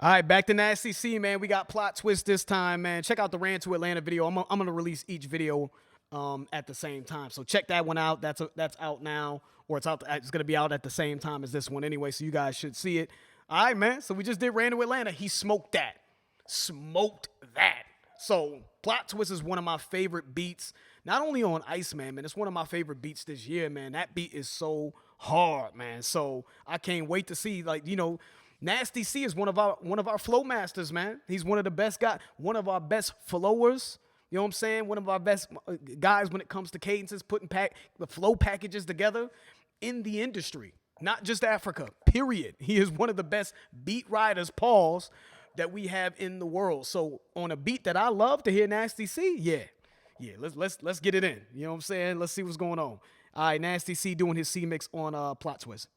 All right, back to Nasty C, man. We got plot twist this time, man. Check out the Ran to Atlanta video. I'm gonna release each video at the same time, so check that one out. That's out now, or it's out. It's gonna be out at the same time as this one anyway, so you guys should see it. All right, man. So we just did Ran to Atlanta. He smoked that. So plot twist is one of my favorite beats. Not only on Iceman, man, it's one of my favorite beats this year, man. That beat is so hard, man. So I can't wait to see, Nasty C is one of our flow masters, man. He's one of the best guys, one of our best flowers. You know what I'm saying? One of our best guys when it comes to cadences, putting the flow packages together in the industry, not just Africa. Period. He is one of the best beat writers, pause, that we have in the world. So on a beat that I love to hear Nasty C, yeah. Let's get it in. You know what I'm saying? Let's see what's going on. All right, Nasty C doing his C mix on Plot Twist.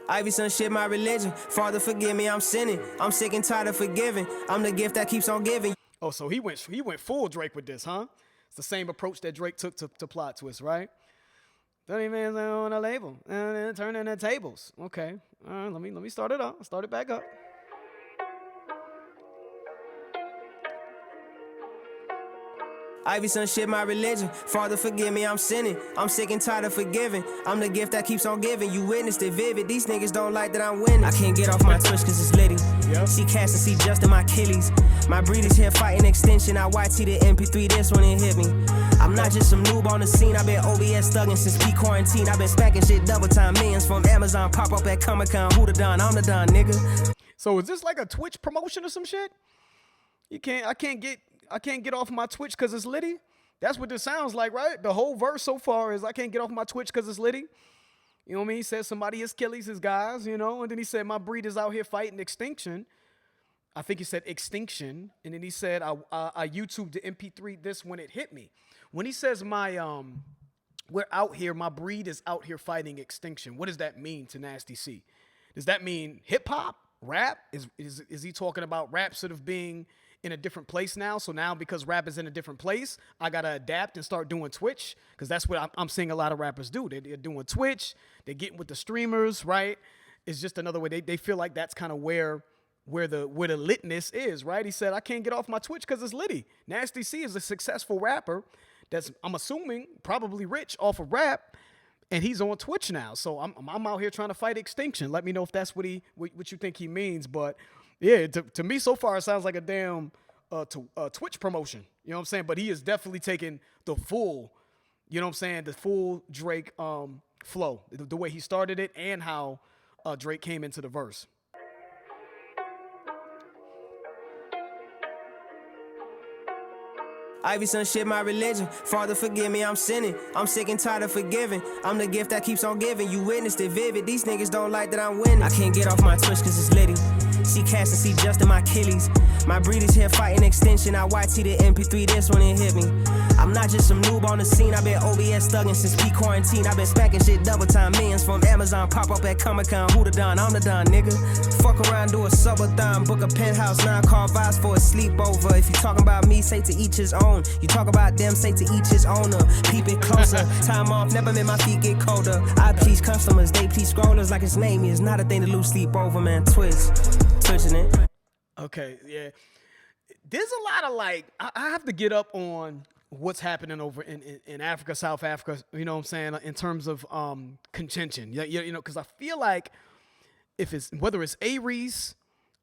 Ivy son shit my religion. Father forgive me, I'm sinning. I'm sick and tired of forgiving. I'm the gift that keeps on giving. Oh, so he went full Drake with this, huh? It's the same approach that Drake took to Plot Twist, right? 30 minutes on a label and then turning the tables. Okay, all right. Let me start it up. Start it back up. Ivy son shit my religion. Father forgive me, I'm sinning. I'm sick and tired of forgiving. I'm the gift that keeps on giving. You witnessed it vivid. These niggas don't like that I'm winning. I can't get off my Twitch cause it's litty. Yep. See cast and see just in my Achilles. My breed is here fighting extension. I YT the MP3, this one it hit me. I'm not just some noob on the scene. I've been OBS thugging since pre-quarantine. I've been smacking shit double time. Millions from Amazon pop up at Comic-Con. Who the Don? I'm the Don, nigga. So is this like a Twitch promotion or some shit? I can't get off my Twitch because it's litty. That's what this sounds like, right? The whole verse so far is I can't get off my Twitch because it's litty. You know what I mean? He said somebody is Achilles, his guys, you know. And then he said my breed is out here fighting extinction. I think he said extinction. And then he said I YouTubed the MP3 this when it hit me. When he says we're out here, my breed is out here fighting extinction. What does that mean to Nasty C? Does that mean hip hop, rap? Is he talking about rap sort of being in a different place now? So now because rap is in a different place, I got to adapt and start doing Twitch, because that's what I'm seeing a lot of rappers do. They're doing Twitch. They're getting with the streamers, right? It's just another way. They feel like that's kind of where the litness is, right? He said, I can't get off my Twitch because it's litty. Nasty C is a successful rapper that's, I'm assuming, probably rich off of rap, and he's on Twitch now. So I'm out here trying to fight extinction. Let me know if that's what you think he means. But yeah, to me so far it sounds like a damn Twitch promotion. You know what I'm saying? But he is definitely taking the full, you know what I'm saying, the full Drake flow, the way he started it and how Drake came into the verse. Ivy son shit my religion. Father forgive me, I'm sinning. I'm sick and tired of forgiving. I'm the gift that keeps on giving. You witnessed it vivid. These niggas don't like that I'm winning. I can't get off my Twitch cause it's litty. See cast and see just in my Achilles. My breed is here fighting extension. I YT the MP3, this one it hit me. I'm not just some noob on the scene. I've been OBS thugging since pre-quarantine. I've been smacking shit double time. Millions from Amazon pop up at Comic-Con. Who the Don? I'm the Don, nigga. Fuck around, do a subathon. Book a penthouse, 9-car vibes for a sleepover. If you talking about me, say to each his own. You talk about them, say to each his owner. Peep it closer. Time off, never made my feet get colder. I please customers, they please scrollers. Like his name is not a thing to lose sleep over, man. Twitching it. Okay, yeah. There's a lot of I have to get up on what's happening over in Africa, South Africa, you know what I'm saying, in terms of contention. Yeah, you know, because I feel like whether it's Aries,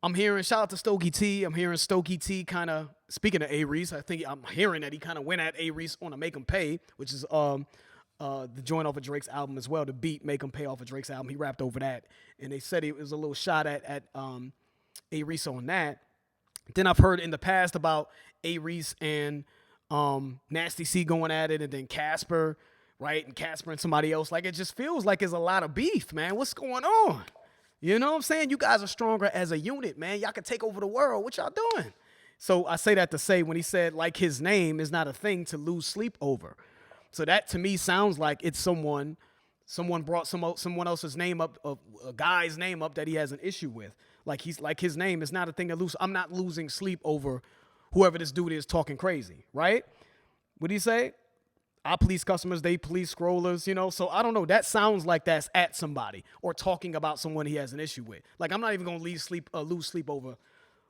I'm hearing, shout out to Stokey T, I'm hearing Stokey T kind of, speaking of Aries, I'm hearing that he kind of went at Aries on a Make 'Em Pay, which is the joint off of Drake's album as well, the beat Make 'Em Pay off of Drake's album. He rapped over that, and they said it was a little shot at Aries on that. Then I've heard in the past about Aries and Nasty C going at it, and then Casper, right? And Casper and somebody else. Like, it just feels like there's a lot of beef, man. What's going on? You know what I'm saying? You guys are stronger as a unit, man. Y'all can take over the world. What y'all doing? So I say that to say, when he said, like, his name is not a thing to lose sleep over. So that to me sounds like it's someone brought someone else's name up, a guy's name up that he has an issue with. Like his name is not a thing to lose. I'm not losing sleep over whoever this dude is talking crazy, right? What do you say? I police customers, they police scrollers, you know? So I don't know. That sounds like that's at somebody or talking about someone he has an issue with. Like, I'm not even going to lose sleep over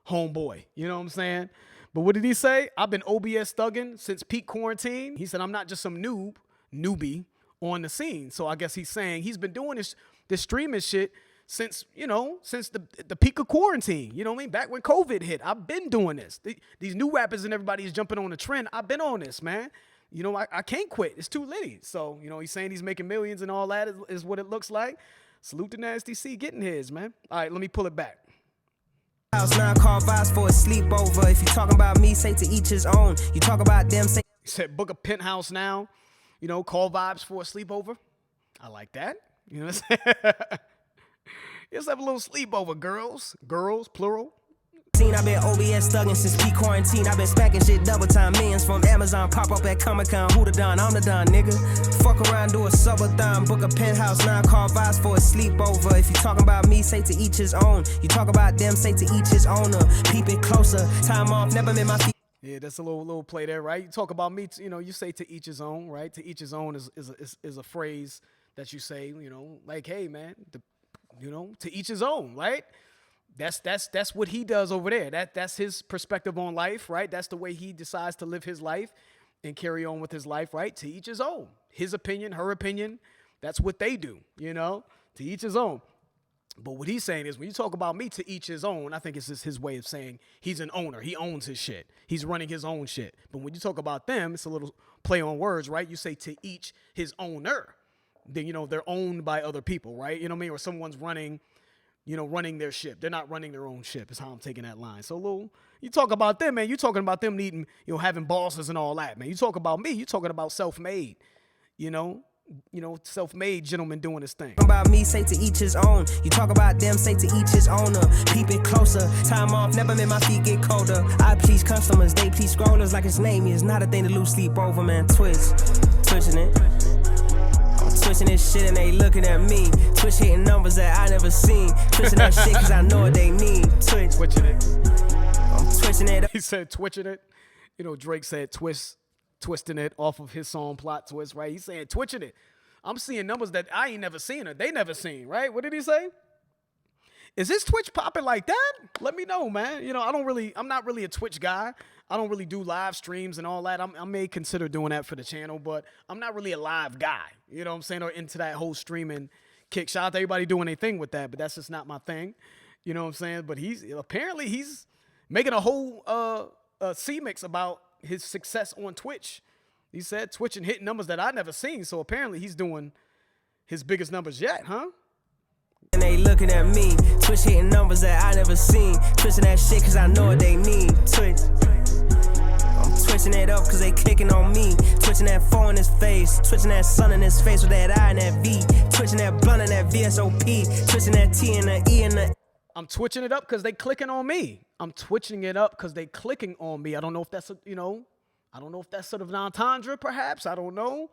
homeboy. You know what I'm saying? But what did he say? I've been OBS thugging since peak quarantine. He said, I'm not just some newbie on the scene. So I guess he's saying he's been doing this streaming shit since the peak of quarantine. You know what I mean? Back when COVID hit, I've been doing this. These new rappers and everybody is jumping on the trend. I've been on this, man. You know, I can't quit. It's too litty. So, you know, he's saying he's making millions and all that is what it looks like. Salute to Nasty C getting his, man. All right, let me pull it back. House 9 call vibes for a sleepover. If you talking about me, say to each his own. You talk about them, say. He said book a penthouse now. You know, call vibes for a sleepover. I like that. You know what I'm saying? Let's have a little sleepover, girls. Girls, plural. I've been OBS thugging since peak quarantine. I've been stacking shit double time. Millions from Amazon pop up at Comic-Con. Who the Don? I'm the Don, nigga. Fuck around, do a subathon. Book a penthouse 9 call vibes for a sleepover. If you talking about me, say to each his own. You talk about them, say to each his owner. Peep it closer. Time off, never met my feet. Yeah, that's a little play there, right? You talk about me, you know, you say to each his own, right? To each his own is a phrase that you say, you know, like, hey, man, to each his own, right? That's what he does over there. That's his perspective on life, right? That's the way he decides to live his life and carry on with his life, right? To each his own. His opinion, her opinion, that's what they do, you know? To each his own. But what he's saying is when you talk about me, to each his own, I think it's just his way of saying he's an owner. He owns his shit. He's running his own shit. But when you talk about them, it's a little play on words, right? You say to each his owner. Then, you know, they're owned by other people, right? You know what I mean? Or someone's running their ship. They're not running their own ship is how I'm taking that line. So you talk about them, man. You talking about them needing, you know, having bosses and all that, man. You talk about me. You talking about self-made, you know, self-made gentleman doing his thing. About me, say to each his own. You talk about them, say to each his owner. Peep it closer. Time off, never made my feet get colder. I please customers, they please scrollers like his name is. Not a thing to lose sleep over, man. Twitching it. Twitching this shit and they looking at me. Twitch hitting numbers that I never seen. Twitching that shit cause I know what they need. Twitching it. I'm twitching it. He said twitching it. You know, Drake said twisting it off of his song Plot Twist, right? He's saying twitching it. I'm seeing numbers that I ain't never seen or they never seen, right? What did he say? Is his Twitch popping like that? Let me know, man. You know, I'm not really a Twitch guy. I don't really do live streams and all that. I may consider doing that for the channel, but I'm not really a live guy. You know what I'm saying? Or into that whole streaming kick. Shout out to everybody doing their thing with that, but that's just not my thing. You know what I'm saying? But he's making a whole C-mix about his success on Twitch. He said Twitch and hitting numbers that I never seen. So apparently he's doing his biggest numbers yet, huh? And they looking at me. Twitch hitting numbers that I never seen. Twitching that shit cause I know what they need. Twitch. I'm twitching it up cause they clicking on me. Twitching that 4 in his face. Twitching that sun in his face with that I and that V. Twitching that blunt and that VSOP. Twitching that T and the E and the... I'm twitching it up because they clicking on me. I'm twitching it up because they clicking on me. I don't know if that's, I don't know if that's sort of an entendre, perhaps. I don't know.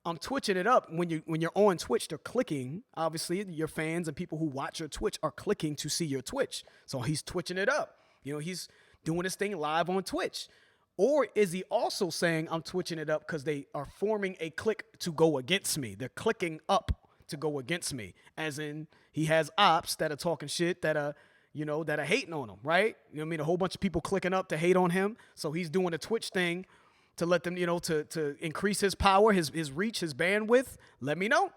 I'm twitching it up. When you're on Twitch, they're clicking. Obviously, your fans and people who watch your Twitch are clicking to see your Twitch. So he's twitching it up. You know, he's doing this thing live on Twitch. Or is he also saying I'm twitching it up because they are forming a click to go against me? They're clicking up to go against me. As in, he has ops that are talking shit, that are hating on him, right? You know what I mean? A whole bunch of people clicking up to hate on him. So he's doing a Twitch thing to let them, to increase his power, his reach, his bandwidth. Let me know.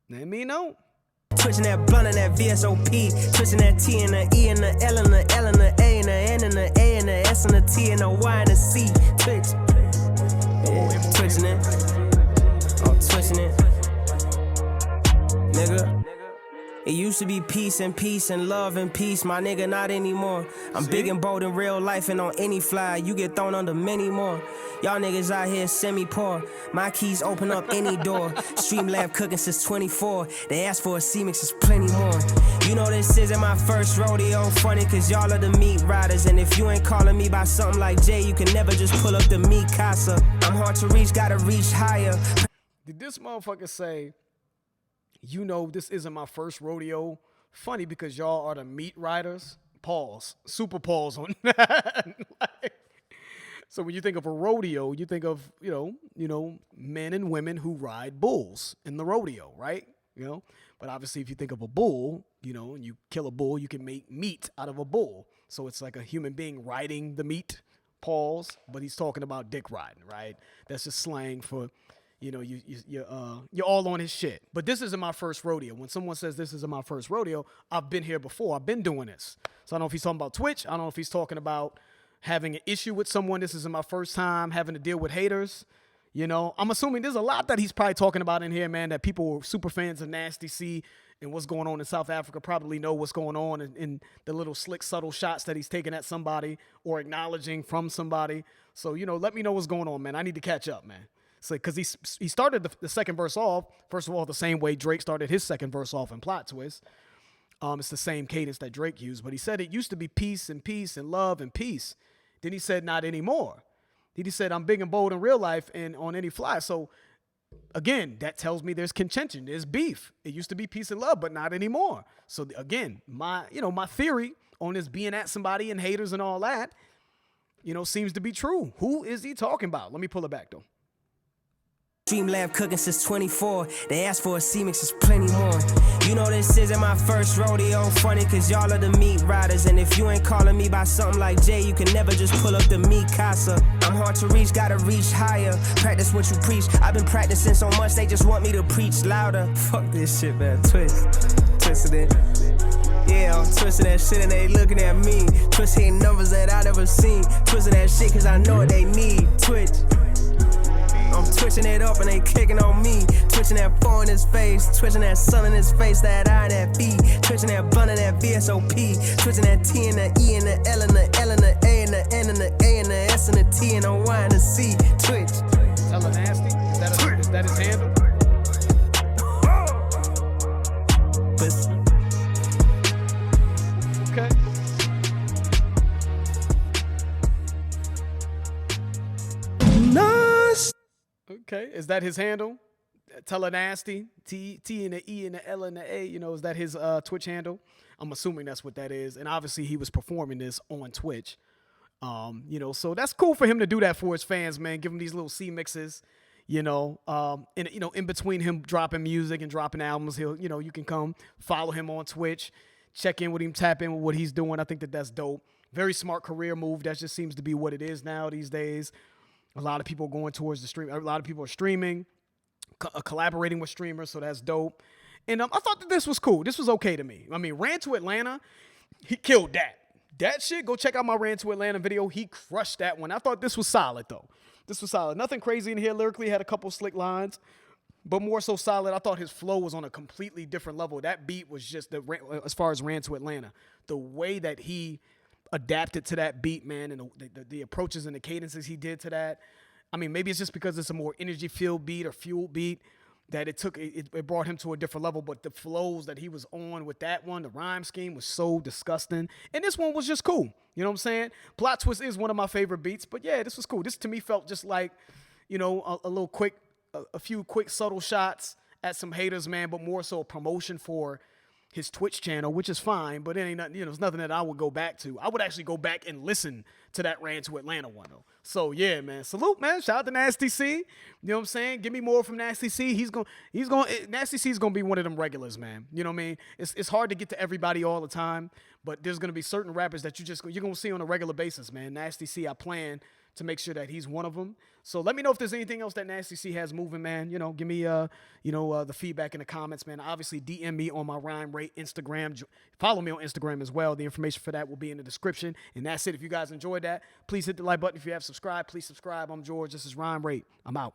Let me know. Twitching that blunt and that VSOP. Twitching that T and the E and the L and the L and the A and the N and the A and the S and the T and the Y and the C. Twitch. Yeah, twitching it. I'm twitching it. Nigga. It used to be peace and love and peace, my nigga, not anymore. I'm big and bold in real life and on any fly, you get thrown under many more. Y'all niggas out here semi-poor. My keys open up any door. Streamlab cooking since 24. They ask for a C-mix, there's plenty more. You know this isn't my first rodeo. Funny cause y'all are the meat riders. And if you ain't calling me by something like Jay, you can never just pull up the meat casa. I'm hard to reach, gotta reach higher. Did this motherfucker say, this isn't my first rodeo? Funny because y'all are the meat riders. Pause. Super pause on that. So when you think of a rodeo, you think of, men and women who ride bulls in the rodeo, right? But obviously if you think of a bull, and you kill a bull, you can make meat out of a bull. So it's like a human being riding the meat, pause, but he's talking about dick riding, right? That's just slang for, you're all on his shit. But this isn't my first rodeo. When someone says this isn't my first rodeo, I've been here before. I've been doing this. So I don't know if he's talking about Twitch. I don't know if he's talking about having an issue with someone. This isn't my first time having to deal with haters. I'm assuming there's a lot that he's probably talking about in here, man, that people who are super fans of Nasty C and what's going on in South Africa probably know what's going on in the little slick, subtle shots that he's taking at somebody or acknowledging from somebody. So, let me know what's going on, man. I need to catch up, man. So, because he started the second verse off, first of all, the same way Drake started his second verse off in Plot Twist. It's the same cadence that Drake used, but he said it used to be peace and love and peace. Then he said, not anymore. He said, I'm big and bold in real life and on any fly. So again, that tells me there's contention. There's beef. It used to be peace and love, but not anymore. So again, my theory on this being at somebody and haters and all that, seems to be true. Who is he talking about? Let me pull it back though. Dream Lab cooking since 24. They asked for a C-mix, there's plenty more. This isn't my first rodeo. Funny cause y'all are the meat riders. And if you ain't calling me by something like Jay, you can never just pull up the meat casa. I'm hard to reach, gotta reach higher. Practice what you preach. I've been practicing so much, they just want me to preach louder. Fuck this shit, man. Twisted it. Yeah, I'm twisting that shit and they looking at me. Twisting numbers that I never seen. Twisting that shit cause I know what they need. Twitch. I'm twitching it up and they kicking on me. Twitching that phone in his face. Twitching that sun in his face. That I and that B. Twitching that blunt and that VSOP. Twitching that T and the E and the L and the L and the A and the N and the A and the S and the T and the Y and the C. Twitch. Hella nasty. Is that his handle? Okay. Okay, is that his handle? Telenasty, T and the E and the L and the A, is that his Twitch handle? I'm assuming that's what that is. And obviously he was performing this on Twitch. So that's cool for him to do that for his fans, man. Give him these little C mixes, in between him dropping music and dropping albums, you can come follow him on Twitch, check in with him, tap in with what he's doing. I think that's dope. Very smart career move. That just seems to be what it is now these days. A lot of people going towards the stream. A lot of people are streaming, collaborating with streamers, so that's dope. And I thought that this was cool. This was okay to me. I mean, Ran to Atlanta, he killed that. That shit, go check out my Ran to Atlanta video. He crushed that one. I thought this was solid, though. This was solid. Nothing crazy in here lyrically. Had a couple slick lines, but more so solid. I thought his flow was on a completely different level. That beat was just, as far as Ran to Atlanta, the way that he adapted to that beat, man, and the approaches and the cadences he did to that. I mean, maybe it's just because it's a more energy-filled beat or fuel beat that it brought him to a different level. But the flows that he was on with that one, the rhyme scheme was so disgusting. And this one was just cool. You know what I'm saying? Plot Twist is one of my favorite beats. But yeah, this was cool. This to me felt just like, a little quick, a few quick subtle shots at some haters, man, but more so a promotion for his Twitch channel, which is fine, but it ain't nothing, it's nothing that I would go back to. I would actually go back and listen to that Ran to Atlanta one, though. So, yeah, man. Salute, man. Shout out to Nasty C. You know what I'm saying? Give me more from Nasty C. Nasty C is going to be one of them regulars, man. You know what I mean? It's hard to get to everybody all the time, but there's going to be certain rappers that you're going to see on a regular basis, man. Nasty C, I plan to make sure that he's one of them. So let me know if there's anything else that Nasty C has moving, man. Give me, the feedback in the comments, man. Obviously, DM me on my Rhyme Rate Instagram. Follow me on Instagram as well. The information for that will be in the description. And that's it. If you guys enjoyed that, please hit the like button. If you have subscribed, please subscribe. I'm George. This is Rhyme Rate. I'm out.